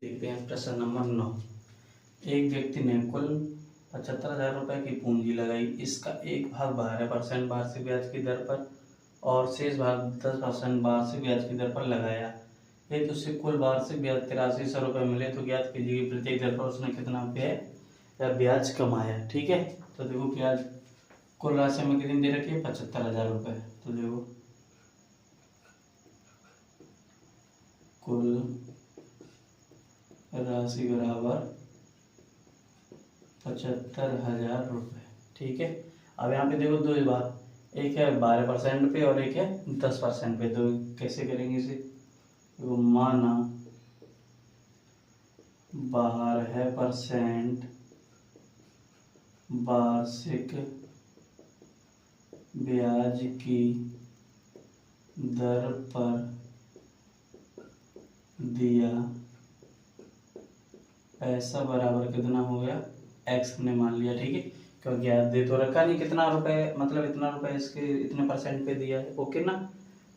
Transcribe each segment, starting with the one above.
देखते हैं प्रश्न नंबर 9। एक व्यक्ति ने कुल 75,000 रुपये की पूंजी लगाई। इसका एक भाग 12% वार्षिक ब्याज की दर पर और शेष भाग 10% वार्षिक ब्याज की दर पर लगाया। यदि उससे कुल वार्षिक ब्याज 8300 रुपये मिले तो ज्ञात कीजिए कि प्रत्येक दर पर उसने कितना व्यय या ब्याज कमाया। ठीक है, तो देखो ब्याज कुल राशि में कितनी दे रखी है, 75,000 रुपये। तो देखो कुल राशि बराबर 75,000 रुपये। ठीक है, अब यहाँ पे देखो दो बात, एक है 12% पे और एक है 10% पे। तो कैसे करेंगे इसे, तो माना 12% वार्षिक ब्याज की दर पर दिया पैसा बराबर कितना हो गया, एक्स ने मान लिया। ठीक है, क्योंकि ज्ञात दे तो रखा नहीं कितना रुपए, मतलब इतना रुपए इसके इतने परसेंट पे दिया है। ओके ना,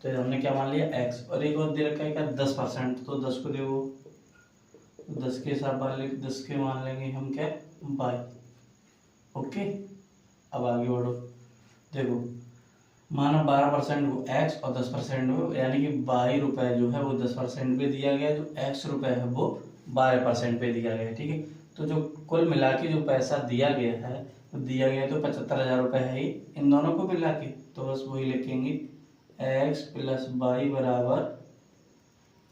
तो हमने क्या मान लिया, एक्स। और एक और दे रखा है क्या, 10%। तो 10 को देखो, 10 के हिसाब वाले 10 के मान लेंगे हम क्या, बाई। ओके, अब आगे बढ़ो। देखो माना 12% वो एक्स और 10% वो, यानी कि 22 रुपये जो है वो 10% पे दिया गया, जो एक्स रुपये है वो 12% पे दिया गया। ठीक है, तो जो कुल मिला के जो पैसा दिया गया है, तो दिया गया तो 75,000 रुपये है ही इन दोनों को मिला के। तो बस वही लिखेंगे, एक्स प्लस वाई बराबर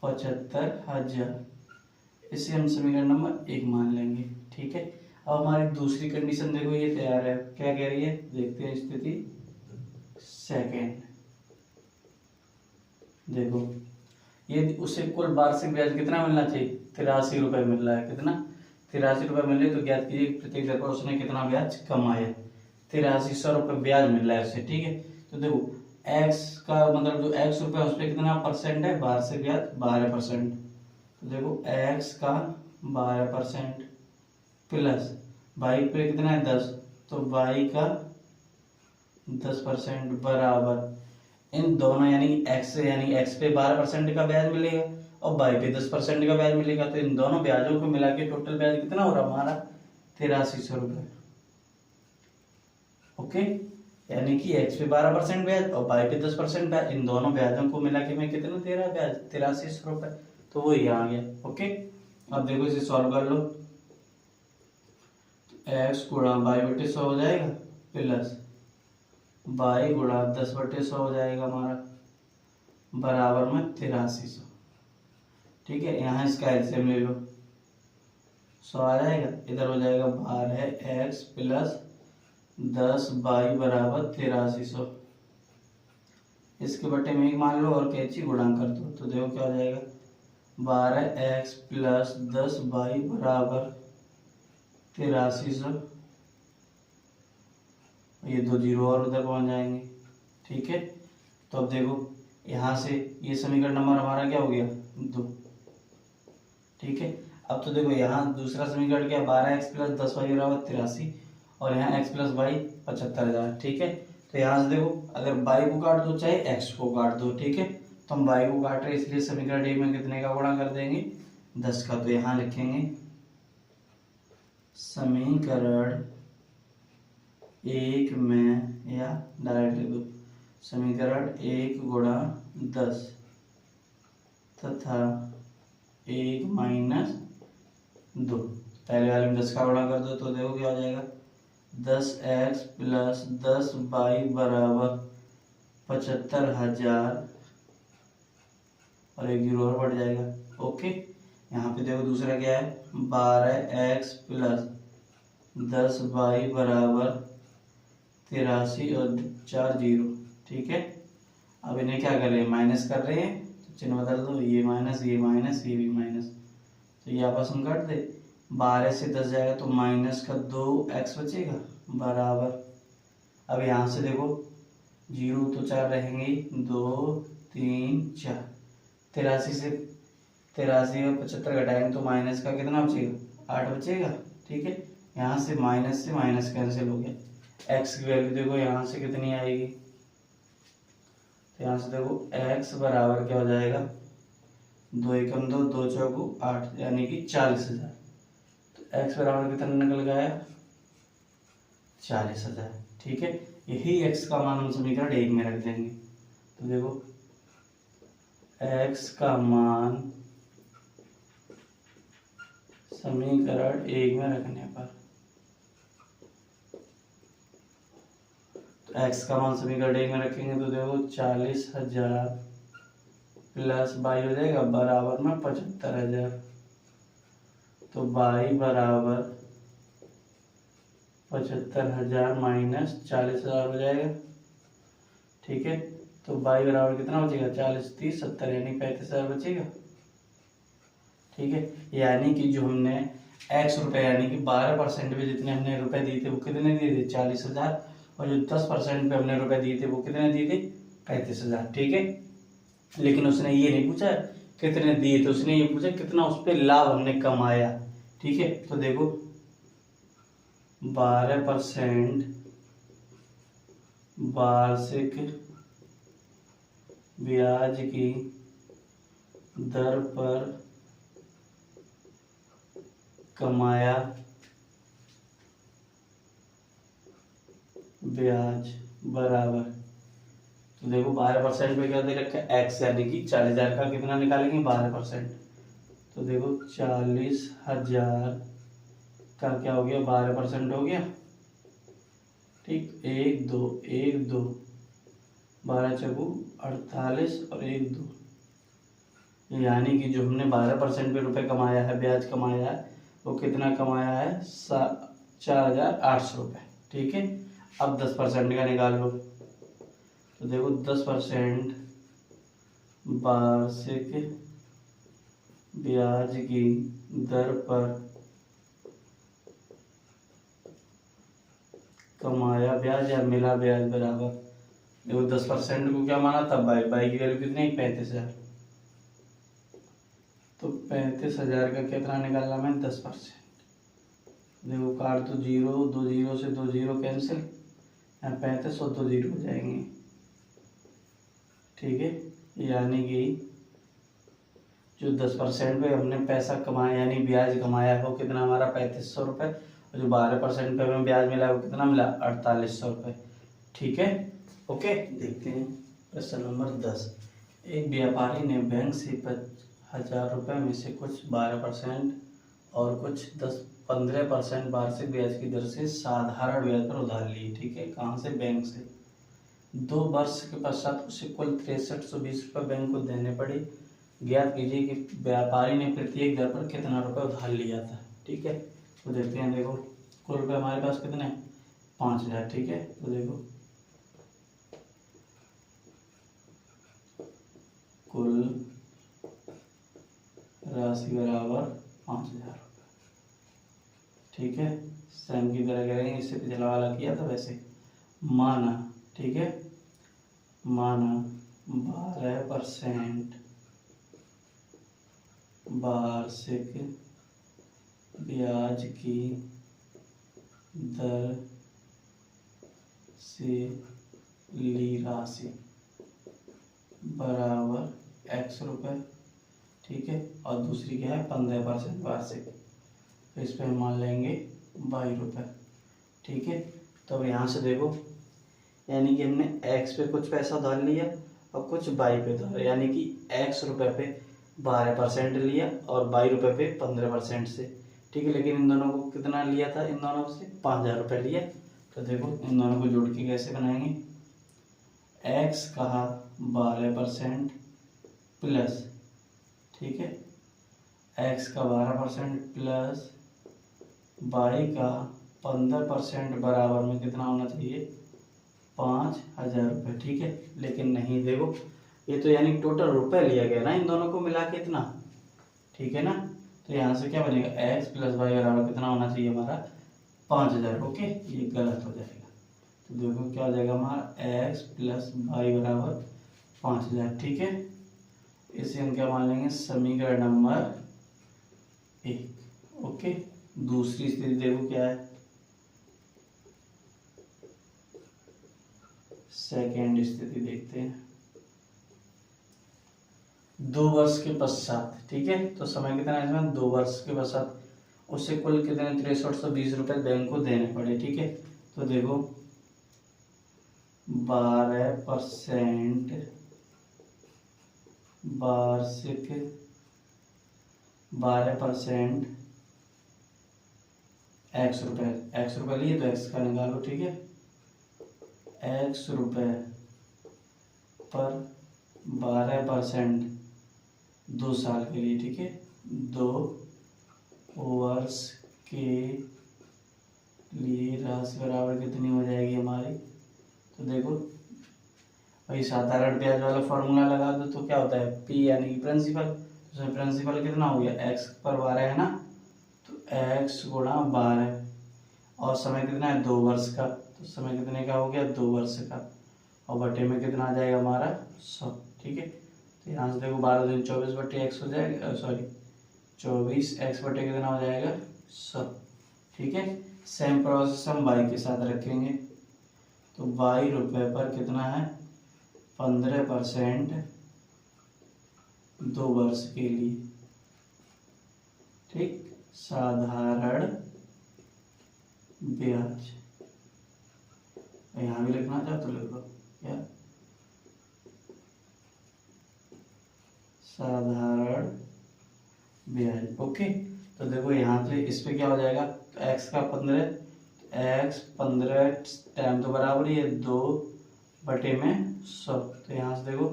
75,000। इसे हम समीकरण नंबर 1 मान लेंगे। ठीक है, अब हमारी दूसरी कंडीशन देखो ये तैयार है, क्या कह रही है, देखते हैं स्थिति सेकेंड। देखो ये उससे कुल वार्षिक ब्याज कितना मिलना चाहिए, 83 रुपये मिल रहा है। कितना, 83 रुपये मिल रहे, तो ज्ञात कीजिए प्रत्येक दर पर उसने कितना ब्याज कमाया। 8300 रुपये ब्याज मिल रहा है उसे। ठीक है, तो देखो एक्स का मतलब जो एक्स रुपये उस पर कितना परसेंट है, वार्षिक ब्याज 12%। तो देखो एक्स का 12% प्लस वाई पे कितना है 10, तो वाई का 10% बराबर इन दोनों यानी एक्स पे 12% का ब्याज मिलेगा और वाई पे 10% का ब्याज मिलेगा। तो इन दोनों ब्याजों को मिला के टोटल ब्याज कितना हो रहा हमारा, 8300 रुपये। ओके, यानी कि एक्स पे 12% ब्याज और वाई पे 10% ब्याज, इन दोनों ब्याजों को मिला के मैं कितना दे रहा है ब्याज, 8300 रुपये। तो वो यहाँ आ गया। ओके, अब देखो इसे सॉल्व कर लो। एक्स गुणा वाई बटे 100 हो जाएगा, प्लस वाई गुणा 10 बटे 100 हो जाएगा हमारा, बराबर में 8300। ठीक है, यहाँ इसका एलसीएम ले लो, 100 आ जाएगा, इधर हो जाएगा 12 एक्स प्लस 10 वाई बराबर 8300। इसके बटे में 1 मान लो और कैची गुणा कर दो, तो देखो क्या हो जाएगा, 12 एक्स प्लस 10 वाई बराबर 8300। ये दो जीरो और उधर पहुंच जाएंगे। ठीक है, तो अब देखो यहाँ से ये समीकरण नंबर हमारा क्या हो गया, 2। ठीक है, अब तो देखो यहाँ दूसरा समीकरण क्या, 12 एक्स प्लस 10 वाई बराबर 83 और यहाँ एक्स प्लस वाई 75,000। ठीक है, तो यहाँ से देखो अगर वाई को काट दो चाहे एक्स को काट दो। ठीक है, तो हम वाई को काट रहे इसलिए समीकरण एक में कितने का गुणा कर देंगे, 10 का। तो यहाँ लिखेंगे समीकरण 1 में, या डायरेक्ट लिख दो, समीकरण 1 गुणा 10 तथा 1 माइनस 2। पहले वाले में 10 का गुणा कर दो, तो देखो क्या हो जाएगा, 10 एक्स प्लस 10 वाई बराबर 75,000 और एक जीरो और बढ़ जाएगा। ओके, यहाँ पे देखो दूसरा क्या है, 12 एक्स प्लस 10 वाई बराबर 83 और 4 जीरो। ठीक है, अब इन्हें क्या कर रहे हैं, माइनस कर रहे हैं, तो चिन्ह बदल दो, ये माइनस ये माइनस ये भी माइनस, तो ये आपस में काट दे, 12 से 10 जाएगा तो माइनस का 2x बचेगा बराबर। अब यहाँ से देखो जीरो तो 4 रहेंगे, 2 3 4, 83 से 83 और 75 घटाएंगे तो माइनस का कितना बचेगा, 8 बचेगा। ठीक है, यहाँ से माइनस कैंसिल हो गया। एक्स की वैल्यू देखो यहाँ से कितनी आएगी, तो यहाँ से देखो एक्स बराबर क्या हो जाएगा, 2 एकम 2, 2 चौगु 8, यानी कि 40,000। तो x बराबर कितना निकल गया? 40,000। ठीक है, यही x का मान हम समीकरण 1 में रख देंगे। तो देखो x का मान समीकरण 1 में रखने पर, तो x का मान समीकरण 1 में रखेंगे तो देखो 40,000 प्लस y हो जाएगा बराबर में 75,000। तो y बराबर 75,000 माइनस 40,000 हो जाएगा। ठीक है, तो y बराबर कितना बचेगा? 40 30 70, यानी 35,000 बचेगा। ठीक है, यानी कि जो हमने x रुपए यानी कि 12% पे जितने हमने रुपए दिए थे वो कितने दिए थे? 40,000। और जो 10% पे हमने रुपए दिए थे वो कितने दिए थे? 35,000। ठीक है, लेकिन उसने ये नहीं पूछा कितने दिए थे, उसने ये पूछा कितना उस पर लाभ हमने कमाया। ठीक है, तो देखो 12% वार्षिक ब्याज की दर पर कमाया ब्याज बराबर, तो देखो 12% पे क्या दे रखा है? x, यानी कि 40,000 का कितना निकालेंगे? 12%। तो देखो 40,000 का क्या हो गया? 12% हो गया। ठीक, 1 2 1 2, 12 चौगु 48 और 1 2, यानी कि जो हमने 12% पे रुपए कमाया है, ब्याज कमाया है, वो कितना कमाया है? 4,800 रुपये। ठीक है, अब 10% का निकाल लो। तो देखो 10% वार्षिक ब्याज की दर पर कमाया ब्याज या मिला ब्याज बराबर, देखो 10% को क्या माना था? बाई की वैल्यू कितनी? 35,000। तो 35,000 का कितना निकालना? मैं 10%। देखो काट तो 0, 2 0 से 2 0 कैंसिल, 35 और 2 0 हो जाएंगे। ठीक है, यानी कि जो 10% पे हमने पैसा कमाया यानी ब्याज कमाया है वो कितना हमारा? 3500 रुपये। और जो 12% पे हमें ब्याज मिला वो कितना मिला? 4800 रुपये। ठीक है, ओके। देखते हैं प्रश्न नंबर 10। एक व्यापारी ने बैंक से 5,000 रुपये में से कुछ 12% और कुछ 15% वार्षिक ब्याज की दर से साधारण ब्याज पर उधार लिए। ठीक है, कहाँ से? बैंक से। 2 वर्ष के पश्चात उसे कुल 6320 रुपये बैंक को देने पड़े। ज्ञात कीजिए कि व्यापारी ने प्रत्येक दर पर कितना रुपये उधार लिया था। ठीक है, तो देखते हैं। देखो कुल रुपये हमारे पास कितने? 5,000। ठीक है, तो देखो कुल राशि बराबर 5,000 रुपये। ठीक है, सेम की तरह करेंगे, इससे पिछला वाला किया था वैसे। माना, ठीक है, माना 12% वार्षिक ब्याज की दर से ली राशि बराबर x रुपये। ठीक है, और दूसरी क्या है? 15% वार्षिक, तो इस पर हम मान लेंगे y रुपये। ठीक है, तो अब यहाँ से देखो, यानी कि हमने x पे कुछ पैसा उधार लिया और कुछ y पे उधार, यानी कि x रुपये पे 12% लिया और y रुपये पे 15% से। ठीक है, लेकिन इन दोनों को कितना लिया था? इन दोनों से 5,000 रुपये लिया। तो देखो इन दोनों को जोड़ के कैसे बनाएंगे? x का 12% प्लस, ठीक है, x का 12% प्लस y का 15% बराबर में कितना होना चाहिए? 5,000 रुपये। ठीक है, लेकिन नहीं, देखो ये तो यानी टोटल रुपए लिया गया ना इन दोनों को मिला के इतना। ठीक है ना, तो यहाँ से क्या बनेगा? x प्लस वाई बराबर कितना होना चाहिए हमारा? 5,000। ओके, ये गलत हो जाएगा। तो देखो क्या हो जाएगा हमारा? x प्लस वाई बराबर 5,000। ठीक है, इसे हम क्या मान लेंगे? समीकरण नंबर 1। ओके, दूसरी स्थिति देखो क्या है? सेकेंड स्थिति देखते हैं। 2 वर्ष के पश्चात, ठीक है। तो समय कितना है इसमें, 2 वर्ष के पश्चात उससे कुल कितने 6320 रुपये बैंक को देने पड़े, ठीक है। तो देखो 12% वार्षिक 12% एक्स रुपये लिए तो एक्स का निकालो, ठीक है। एक्स रुपये पर 12% 2 साल के लिए, ठीक है। 2 वर्ष के लिए राशि बराबर कितनी हो जाएगी हमारी, तो देखो वही साधारण ब्याज वाला फॉर्मूला लगा दो तो क्या होता है, पी यानी कि प्रिंसिपल। तो प्रिंसिपल कितना हो गया, एक्स पर 12 है ना, तो एक्स गुणा 12 और समय कितना है 2 वर्ष का, तो समय कितने का हो गया 2 वर्ष का, और बटे में कितना आ जाएगा हमारा 100, ठीक है। तो यहाँ से देखो 12 दूनी 24 बटे एक्स हो जाएगा, सॉरी 24 एक्स बटे कितना हो जाएगा 100, ठीक है। सेम प्रोसेस हम वाई के साथ रखेंगे, तो वाई रुपये पर कितना है 15% 2 वर्ष के लिए, ठीक। साधारण ब्याज यहाँ भी लिखना चाहो तो लिख लो, क्या साधारण ब्याज, ओके। तो देखो यहाँ से इस पे क्या हो जाएगा, तो एक्स का 15, एक्स 15 टाइम तो बराबर ही है 2 बटे में 100, तो यहाँ से देखो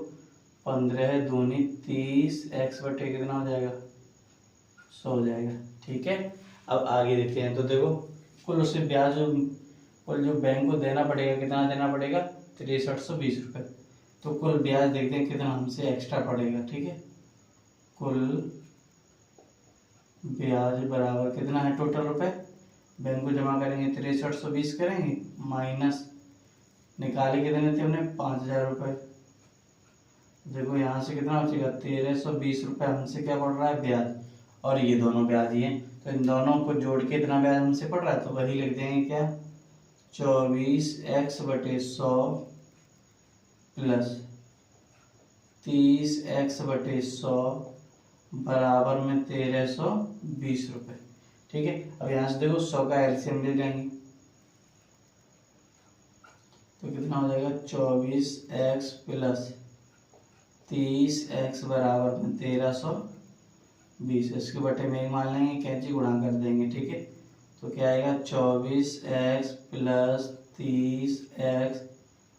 15 दूनी 30 एक्स बटे कितना हो जाएगा 100 हो जाएगा, ठीक है। अब आगे देखते हैं, तो देखो कुल उसे ब्याज कुल जो बैंक को देना पड़ेगा, कितना देना पड़ेगा 6320 रुपये। तो कुल ब्याज देखते हैं कितना हमसे एक्स्ट्रा पड़ेगा, ठीक है। कुल ब्याज बराबर कितना है टोटल रुपए, बैंक को जमा करेंगे 6320 करेंगे, माइनस निकाले कितने थे हमने 5000 रुपये। देखो यहाँ से कितना बचेगा 1320 रुपये हमसे क्या पड़ रहा है ब्याज, और ये दोनों ब्याज ही हैं, तो इन दोनों को जोड़ के इतना ब्याज हमसे पड़ रहा है, तो वही लिख देंगे क्या 24x बटे 100 प्लस 30x बटे 100 बराबर में 1320 रुपये, ठीक है। अब यहाँ से देखो 100 का एलसीएम ले लेंगे, तो कितना हो जाएगा 24x प्लस 30x बराबर में 1320, इसके बटे में मान लेंगे, कैंची गुणा कर देंगे, ठीक है। तो क्या आएगा 24x प्लस 30x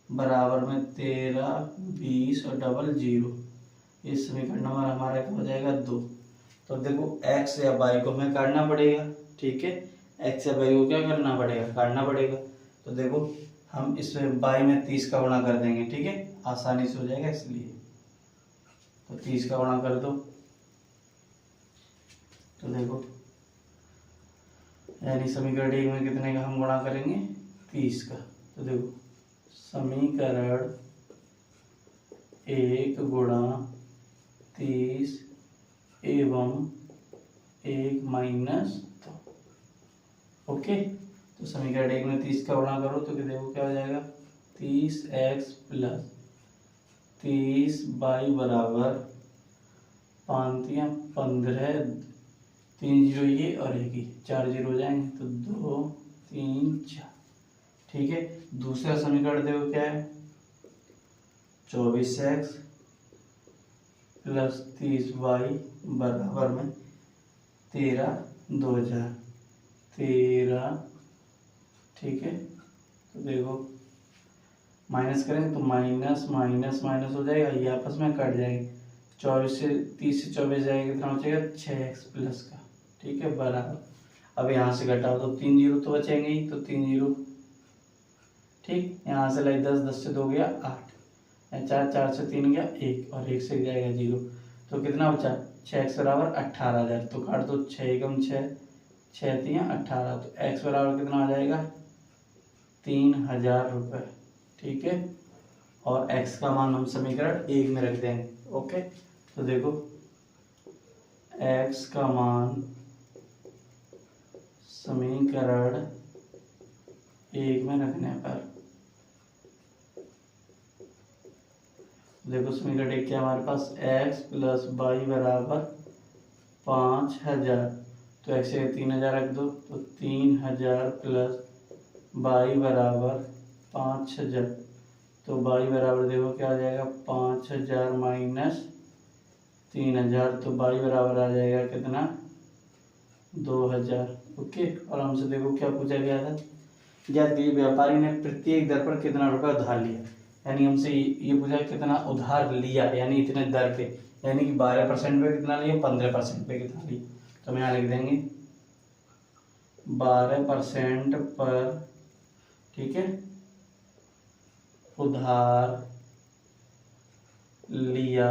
बराबर में 1320 और डबल 0, इस समीकरण नंबर हमारा क्या हो जाएगा 2। तो देखो x या y को हमें काटना पड़ेगा, ठीक है। x या y को क्या करना पड़ेगा, काटना पड़ेगा। तो देखो हम इसमें y में 30 का गुणा कर देंगे, ठीक है, आसानी से हो जाएगा इसलिए। तो 30 का गुणा कर दो, तो देखो यानी समीकरण 1 में कितने का हम गुणा करेंगे 30 का। तो देखो समीकरण 1 गुणा 30 एवं 1 माइनस 2, ओके। तो समीकरण 1 में 30 का गुणा करो तो देखो क्या हो जाएगा 30x प्लस 30y बराबर 5×15, 3 जीरो ये और एक ही 4 जीरो हो जाएंगे, तो 2 3 4, ठीक है। दूसरा समीकरण देखो क्या है 24x प्लस 30y बराबर में 13 ठीक है। तो देखो माइनस करेंगे तो माइनस माइनस माइनस हो जाएगा, ये आपस में कट जाएंगे, 24 से 30 से 24 जाएगा, कितना बचेगा 6x प्लस का, ठीक है, बराबर। अब यहाँ से घटाओ तो 3 जीरो तो बचेंगे ही, तो 3 जीरो, ठीक। यहाँ से लाई 10, 10 से 2 गया 8, 4, 4 से 3 गया 1 और 1 से जाएगा 0, तो कितना बचा 6x बराबर 18,000। तो काट दो 6 एकम 6, 6 3 18, तो x बराबर कितना आ जाएगा 3000 रुपये, ठीक है। और x का मान हम समीकरण 1 में रख देंगे, ओके। तो देखो x का मान समीकरण 1 में रखने पर देखो समीकरण एक क्या हमारे पास x प्लस वाई बराबर 5000, तो x से 3000 रख दो, तो 3000 प्लस वाई बराबर 5000, तो वाई बराबर देखो क्या आ जाएगा 5000 माइनस 3000, तो वाई बराबर आ जाएगा कितना 2000। ओके, और हमसे देखो क्या पूछा गया था, ज्ञात कीजिए व्यापारी ने प्रत्येक दर पर कितना रुपया उधार लिया, यानी हमसे ये पूछा कितना उधार लिया, यानी इतने दर पे, यानी कि 12% पे कितना लिया, 15% पे कितना लिया, तो हम यहाँ लिख देंगे 12% पर, ठीक है, उधार लिया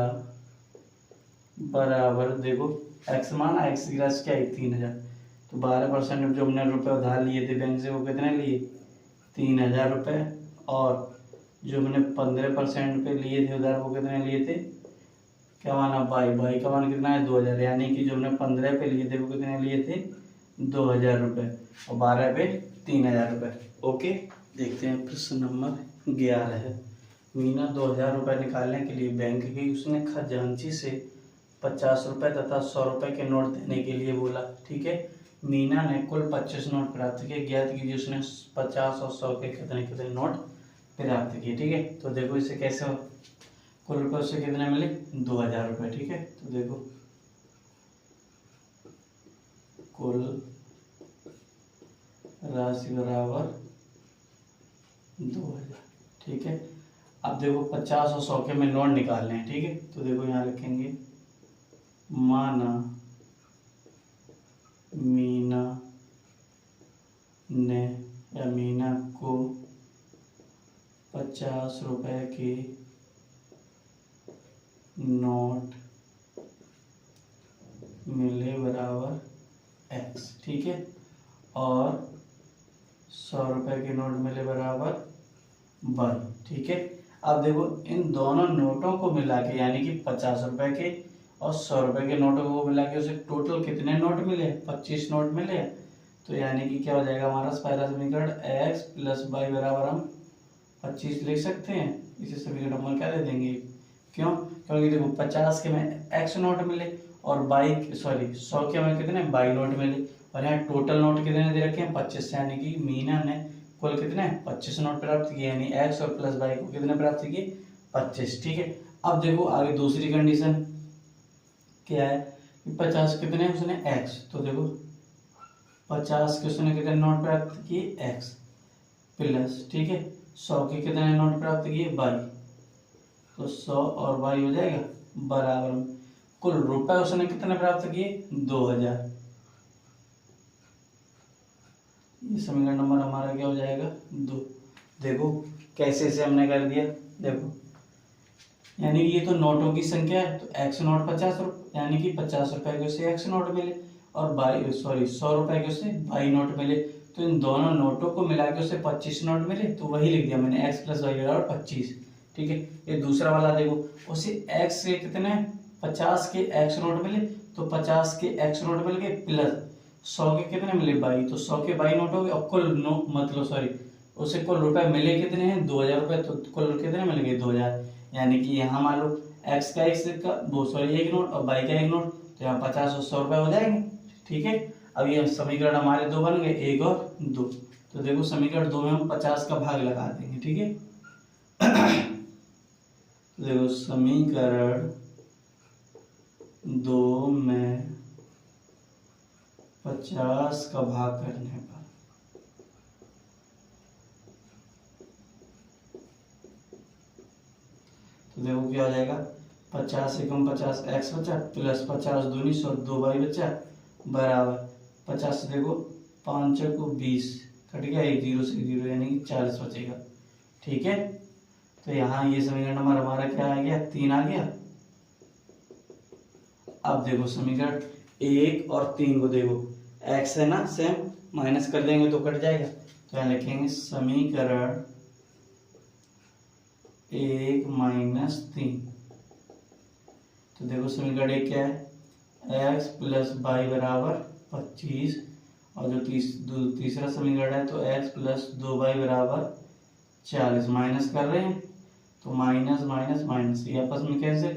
बराबर देखो एक्स माना, एक्स की राशि क्या है 3000, तो 12% जो हमने रुपये उधार लिए थे बैंक से वो कितने लिए 3000 रुपये, और जो हमने 15% पे लिए थे उधार वो कितने लिए थे, क्या माना बाई का मान कितना है 2000, यानी कि जो हमने 15 पे लिए थे वो कितने लिए थे 2000 रुपये, और 12 पे 3000 रुपये। ओके, देखते हैं प्रश्न नंबर 11 है। मीना 2000 रुपये निकालने के लिए बैंक गई, उसने खजांची से 50 रुपये तथा 100 रुपये के नोट देने के लिए बोला, ठीक है। मीना ने कुल 25 नोट प्राप्त किए, ज्ञात कीजिए उसने 50 और 100 के कितने कितने नोट प्राप्त किए, ठीक है। तो देखो इसे कैसे हो, कुल रुपये उससे कितने मिले 2000 रुपये, ठीक है। तो देखो कुल राशि बराबर 2000, ठीक है। अब देखो 50 और 100 के में नोट निकालने हैं, ठीक है। तो देखो यहाँ लिखेंगे माना मीना ने या मीना को 50 रुपए के नोट मिले बराबर x, ठीक है, और 100 रुपए के नोट मिले बराबर y, ठीक है। अब देखो इन दोनों नोटों को मिला के, यानी कि 50 रुपए के और 100 रुपए के नोटों को मिला के उसे टोटल कितने नोट मिले 25 नोट मिले, तो यानी कि क्या हो जाएगा हमारा पहला समीकरण x प्लस वाई बराबर हम 25 लिख सकते हैं। इसे समीकरण नंबर क्या दे देंगे, क्यों, क्योंकि देखो 50 के में x नोट मिले और 100 के में कितने y नोट मिले, और यहाँ टोटल नोट कितने दे रखे हैं 25, यानी कि मीना ने कुल कितने 25 नोट प्राप्त किए, यानी x और प्लस y को कितने प्राप्त किए 25, ठीक है। अब देखो आगे दूसरी कंडीशन क्या है कि 50 कितने उसने x, तो देखो 50 के उसने कितने नोट प्राप्त किए x प्लस, ठीक है, 100 के कितने नोट प्राप्त किए y, तो 100 और y हो जाएगा बराबर कुल रुपए उसने कितने प्राप्त किए 2000। ये समीकरण नंबर हमारा क्या हो जाएगा 2। देखो कैसे से हमने कर दिया, देखो यानी ये तो नोटों की संख्या है, तो x नोट 50 रुपये, यानी कि 50 रुपए के उससे x नोट मिले और 100 रुपए के उससे y नोट मिले, तो इन दोनों नोटों को मिला के उससे 25 नोट मिले, तो वही लिख दिया मैंने x प्लस वाई बराबर 25, ठीक है। ये दूसरा वाला देखो उसे x के कितने 50 के x नोट मिले, तो 50 के x नोट मिल गए प्लस 100 के कितने मिले y, तो 100 के y नोट हो गए, और कुल उसे कुल रुपए मिले कितने हैं 2000 रुपए, तो कुल कितने मिल गए 2000, यानी कि यहाँ मान लो x का एक नोट और y का एक नोट, तो यहाँ 50 और 100 रुपए हो जाएंगे, ठीक है। अब ये समीकरण हमारे दो बन गए 1 और 2, तो देखो समीकरण 2 में हम 50 का भाग लगा देंगे, ठीक है। देखो समीकरण 2 में 50 का भाग करने पर तो देखो क्या हो जाएगा 50 से कम 50 x बचा प्लस 50 दूनी 100 2y बचा बराबर 50 से देखो 5 को 20 कट गया, एक 0 से 0 यानी कि 40 बचेगा, ठीक है। तो यहाँ ये समीकरण नंबर हमारा क्या आ गया 3 आ गया। अब देखो समीकरण 1 और 3 को देखो x है ना सेम, माइनस कर देंगे तो कट जाएगा, तो यहाँ लिखेंगे समीकरण 1 माइनस 3, तो देखो समीकरण 1 क्या है x प्लस वाई बराबर 25, और जो तीसरा समीकरण है तो x प्लस 2y बराबर 40, माइनस कर रहे हैं तो माइनस माइनस माइनस, ये आपस में कैसे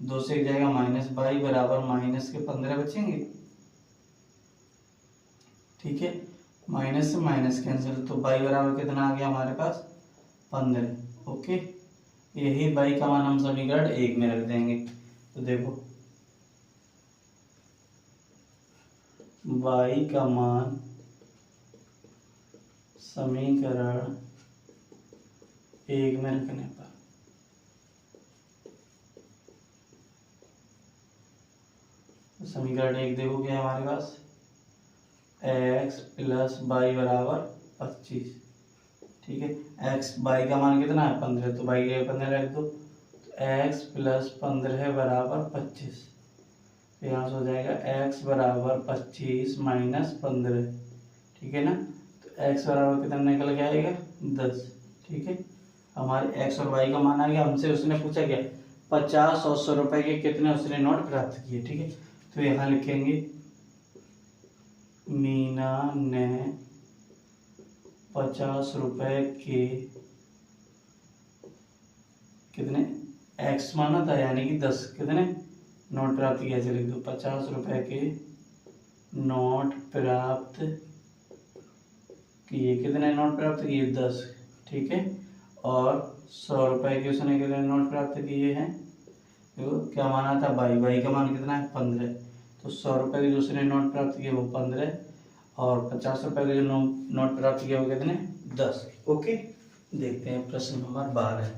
2 से 1 जाएगा माइनस बाई बराबर माइनस के 15 बचेंगे। ठीक है, माइनस से माइनस कैंसिल, तो बाई बराबर कितना आ गया हमारे पास 15। ओके, यही बाई का मान हम समीकरण 1 में रख देंगे। तो देखो बाई का मान समीकरण 1 में रखने पर समीकरण 1 देखो क्या है हमारे पास, x प्लस बाई बराबर 25। ठीक है, x बाई का मान कितना है 15, तो बाई के 15 रख दो, तो x प्लस 15 बराबर 25। तो यहाँ से हो जाएगा x बराबर 25 माइनस 15। ठीक है ना, तो x बराबर कितना निकल के आएगा 10। ठीक है, हमारे x और y का मान आ गया। हमसे उसने पूछा क्या 50 और 100 रुपए के कितने उसने नोट प्राप्त किए। ठीक है, तो यहाँ लिखेंगे मीना ने 50 रुपए के कितने x माना था, यानी कि 10 कितने नोट प्राप्त किया। ऐसे लिख दो 50 रुपए के नोट प्राप्त किए। कितने नोट प्राप्त किए 10। ठीक है, और 100 रुपए के उसने कितने नोट प्राप्त किए हैं, देखो क्या माना था बाई, बाई का मान कितना है 15। तो 100 रुपए के दूसरे नोट प्राप्त किए वो 15, और 50 रुपए के जो नोट प्राप्त किए वो कितने 10। ओके, देखते हैं प्रश्न नंबर 12।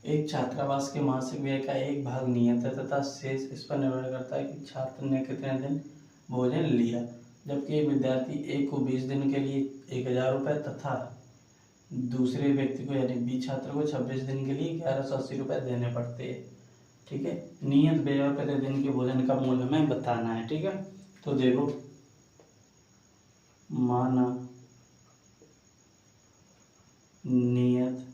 एक छात्रावास के मासिक व्यय का एक भाग नियत है तथा शेष इस पर निर्भर करता है कि छात्र ने कितने दिन भोजन लिया। जबकि एक विद्यार्थी ए को 20 दिन के लिए 1000 रुपये तथा दूसरे व्यक्ति को यानी बी छात्र को 26 दिन के लिए 1180 रुपये देने पड़ते हैं। ठीक है, नियत व्यय और प्रतिदिन के भोजन का मूल्य हमें बताना है। ठीक है, तो देखो माना नियत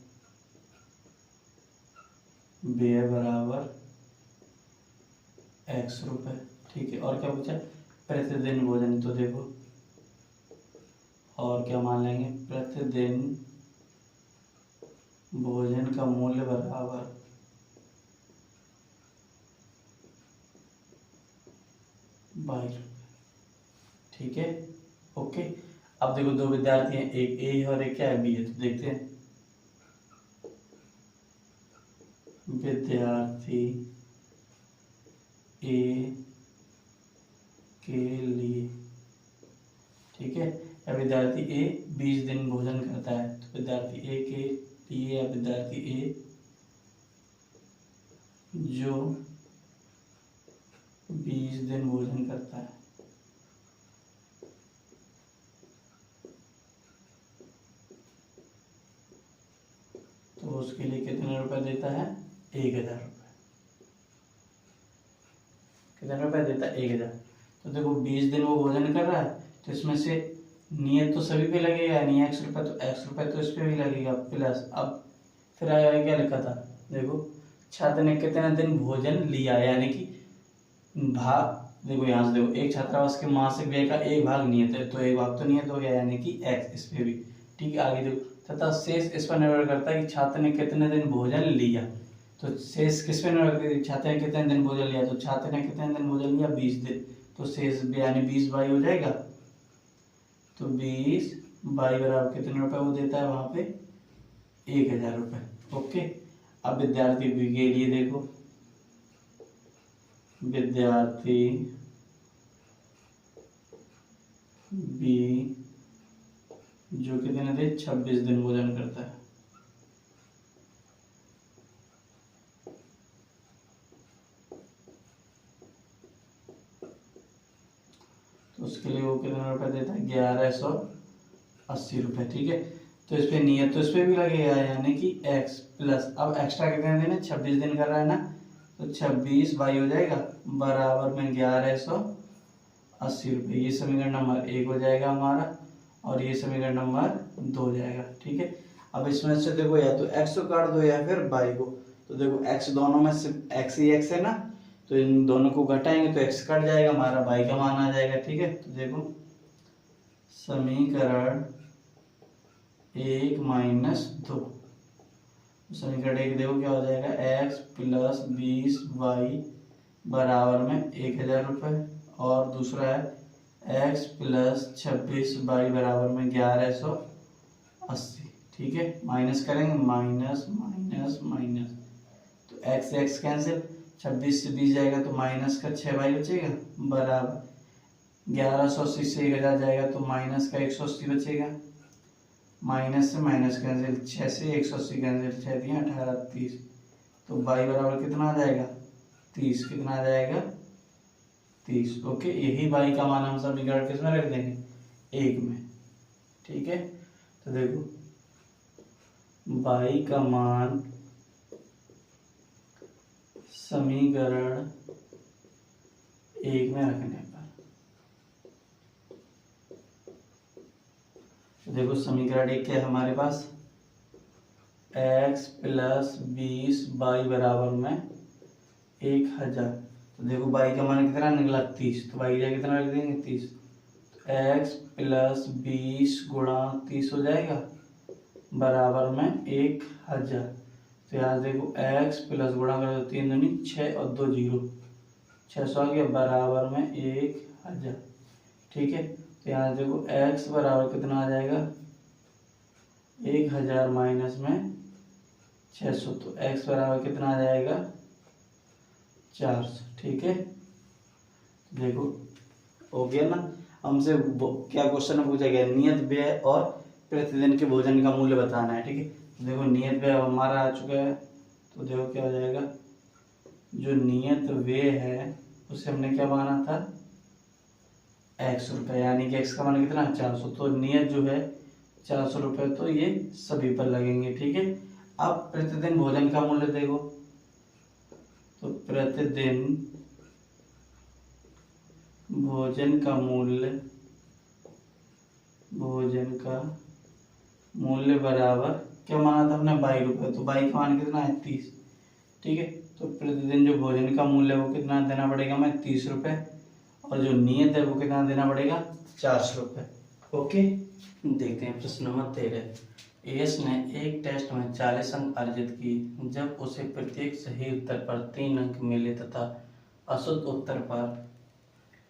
व्यय बराबर x रुपये। ठीक है, और क्या पूछा प्रतिदिन भोजन, तो देखो और क्या मान लेंगे प्रतिदिन भोजन का मूल्य बराबर ₹22। ठीक है, ओके। अब देखो दो विद्यार्थी हैं, एक ए है और एक क्या है बी है। तो देखते हैं विद्यार्थी ए के लिए, ठीक है, या विद्यार्थी ए 20 दिन भोजन करता है। तो विद्यार्थी ए के लिए या विद्यार्थी ए जो 20 दिन भोजन करता है, तो उसके लिए कितने रुपए देता है 1000 रुपये। कितने रुपए देता है 1000। तो देखो 20 दिन वो भोजन कर रहा है, तो इसमें से नियत तो सभी पे लगेगा, यानी x रुपये, तो x रुपये तो इस पे भी लगेगा प्लस। अब फिर आया क्या लिखा था, देखो छात्र ने कितने दिन भोजन लिया, यानी कि भाग, देखो यहाँ से देखो एक छात्रावास के मासिक व्यय का एक भाग नियत है, तो एक भाग तो नियत हो गया यानी कि x इस पे भी। ठीक है, आगे देखो तथा शेष इस पर निर्भर करता है कि छात्र ने कितने दिन भोजन लिया। तो शेष किस पे निर्भर करता है, छात्र ने कितने दिन भोजन लिया, तो छात्र ने कितने दिन भोजन लिया 20 दिन, तो शेष यानी 20 बाई हो जाएगा। तो 20 बाई बराबर कितने रुपए वो देता है वहां पे 1000 रुपये। ओके, अब विद्यार्थी बी के लिए देखो, विद्यार्थी बी जो कितने दिन 26 दिन भोजन करता है, तो उसके लिए वो कितने रुपए देता है 1180 रुपये। ठीक है, तो इस पे नियत तो इस पे भी लगेगा यानी कि x प्लस, अब एक्स्ट्रा कितने दिन है 26 दिन कर रहा है ना, तो 26 बाई हो जाएगा बराबर में 1180 रुपये। ये समीकरण नंबर 1 हो जाएगा हमारा, और ये समीकरण नंबर 2 हो जाएगा। ठीक है, अब इसमें से देखो या तो x को काट दो या फिर बाई को। तो देखो x दोनों में से x ही x है ना, तो इन दोनों को घटाएंगे तो x कट जाएगा, हमारा बाई का मान आ जाएगा। ठीक है, तो देखो समीकरण 1 - 2 समीकरण एक देखो क्या हो जाएगा, x प्लस 20y बराबर में 1000 रुपये, और दूसरा है x प्लस 26y बराबर में 1180। ठीक है, माइनस करेंगे, माइनस माइनस माइनस, तो x से x कैंसिल, 26 से 20 जाएगा तो माइनस का 6y बचेगा, बराबर 1180 से 1000 जाएगा तो माइनस का 180 बचेगा, माइनस से माइनस कैंसिल, 6 से 180 कैंसिल, 6 दिया 18 30, तो y बराबर कितना आ जाएगा 30, कितना आ जाएगा 30। ओके, यही y का मान हम समीकरण किस में रख देंगे, एक में। ठीक है, तो देखो y का मान समीकरण एक में रखने पर, देखो समीकरण एक क्या है हमारे पास, x प्लस 20y बराबर में 1000। तो देखो y का मान कितना निकला 30, तो y का कितना रख देंगे 30, तो x प्लस 20 गुणा 30 हो जाएगा बराबर में 1000। तो यहाँ देखो x प्लस गुणा करो 3 दूनी 6 और 2 0, 600 आ गया बराबर में 1000। ठीक है, तो यहाँ देखो x बराबर कितना आ जाएगा 1000 माइनस में 600, तो x बराबर कितना आ जाएगा 400। ठीक है, देखो हो गया ना। हमसे क्या क्वेश्चन पूछा गया, नियत व्यय और प्रतिदिन के भोजन का मूल्य बताना है। ठीक है, तो देखो नियत व्यय हमारा आ चुका है, तो देखो क्या हो जाएगा, जो नियत व्यय है उसे हमने क्या माना था x रुपये, यानी कि x का मान कितना 400, तो नियत जो है 400 रुपये, तो ये सभी पर लगेंगे। ठीक है, अब प्रतिदिन भोजन का मूल्य देखो, तो प्रतिदिन भोजन का मूल्य बराबर क्या माना था हमने 22 रुपये, तो 22 का मान कितना है 30। ठीक है, तो प्रतिदिन जो भोजन का मूल्य है वो कितना देना पड़ेगा हमें 30 रुपये, और जो नियत है वो कितना देना पड़ेगा 400 रुपये। ओके, देखते हैं प्रश्न नंबर 13। एस ने एक टेस्ट में 40 अंक अर्जित किए, जब उसे प्रत्येक सही उत्तर पर 3 अंक मिले तथा अशुद्ध उत्तर पर